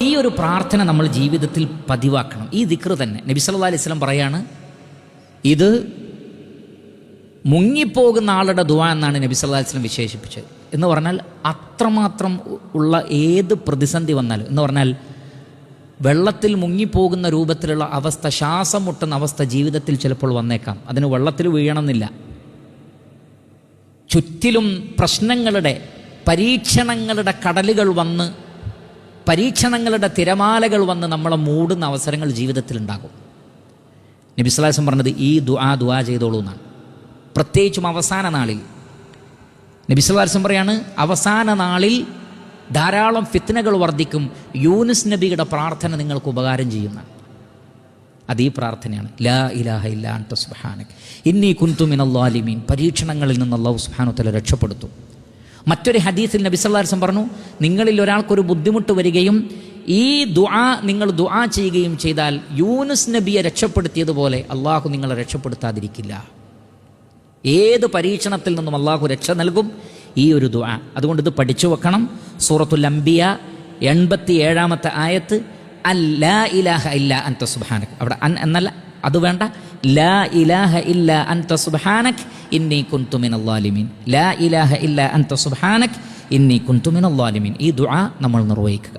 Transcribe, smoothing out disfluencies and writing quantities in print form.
ഈ ഒരു പ്രാർത്ഥന നമ്മൾ ജീവിതത്തിൽ പതിവാക്കണം. ഈ ദിക്ർ തന്നെ നബി സല്ലല്ലാഹു അലൈഹി വസല്ലം പറയാണ്, ഇത് മുങ്ങിപ്പോകുന്ന ആളുടെ ദുആ എന്നാണ് നബി സല്ലല്ലാഹു അലൈഹി വസല്ലം വിശേഷിപ്പിച്ചത്. എന്ന് പറഞ്ഞാൽ അത്രമാത്രം ഉള്ള ഏത് പ്രതിസന്ധി വന്നാലും, എന്ന് പറഞ്ഞാൽ വെള്ളത്തിൽ മുങ്ങിപ്പോകുന്ന രൂപത്തിലുള്ള അവസ്ഥ, ശ്വാസം മുട്ടുന്ന അവസ്ഥ ജീവിതത്തിൽ ചിലപ്പോൾ വന്നേക്കാം. അതിന് വെള്ളത്തിൽ വീഴണമെന്നില്ല. ചുറ്റിലും പ്രശ്നങ്ങളുടെ, പരീക്ഷണങ്ങളുടെ കടലുകൾ വന്ന്, പരീക്ഷണങ്ങളുടെ തിരമാലകൾ വന്ന് നമ്മളെ മൂടുന്ന അവസരങ്ങൾ ജീവിതത്തിലുണ്ടാകും. നബി സല്ലല്ലാഹു അലൈഹി വസല്ലം പറഞ്ഞത് ഈ ദുആ ചെയ്തോളൂ എന്നാണ്. പ്രത്യേകിച്ചും അവസാന നാളിൽ നബി സല്ലല്ലാഹു അലൈഹി വസല്ലം പറയാണ്, അവസാന നാളിൽ ധാരാളം ഫിത്നകൾ വർദ്ധിക്കും. യൂനുസ് നബിയുടെ പ്രാർത്ഥന നിങ്ങൾക്ക് ഉപകാരം ചെയ്യുന്ന അത് ഈ പ്രാർത്ഥനയാണ്. ലാ ഇലാഹ ഇല്ലാ അൻത സുബ്ഹാനക ഇന്നി കുൻതു മിനൽ ളാലിമീൻ. പരീക്ഷണങ്ങളിൽ നിന്ന് അല്ലാഹു സുബ്ഹാനഹു വ തആല രക്ഷപ്പെടുത്തും. മറ്റൊരു ഹദീസിൽ നബി സല്ലല്ലാഹു അലൈഹി വസല്ലം പറഞ്ഞു, നിങ്ങളിൽ ഒരാൾക്കൊരു ബുദ്ധിമുട്ട് വരികയും ഈ ദുആ നിങ്ങൾ ദുആ ചെയ്യുകയും ചെയ്താൽ യൂനുസ് നബിയെ രക്ഷപ്പെടുത്തിയതുപോലെ അള്ളാഹു നിങ്ങളെ രക്ഷപ്പെടുത്താതിരിക്കില്ല. ഏത് പരീക്ഷണത്തിൽ നിന്നും അള്ളാഹു രക്ഷ നൽകും ഈ ഒരു ദുആ. അതുകൊണ്ട് ഇത് പഠിച്ചു വെക്കണം. സൂറത്തുൽ അംബിയ 87-ാമത്തെ ആയത്ത്, അല്ലാ ഇലാഹ ഇല്ലാ അൻത സുബ്ഹാനക. അവിടെ അൻ എന്നല്ല, അത് വേണ്ട. ലാ ഇലാഹ ഇല്ലാ അൻത സുബ്ഹാനക ഇന്നി കുൻതു മിനൽ ളാലിമീൻ. ലാ ഇലാഹ ഇല്ലാ അൻത സുബ്ഹാനക ഇന്നി കുൻതു മിനൽ ളാലിമീൻ. ഈ ദുആ നമ്മൾ നിർവഹിക്കുക.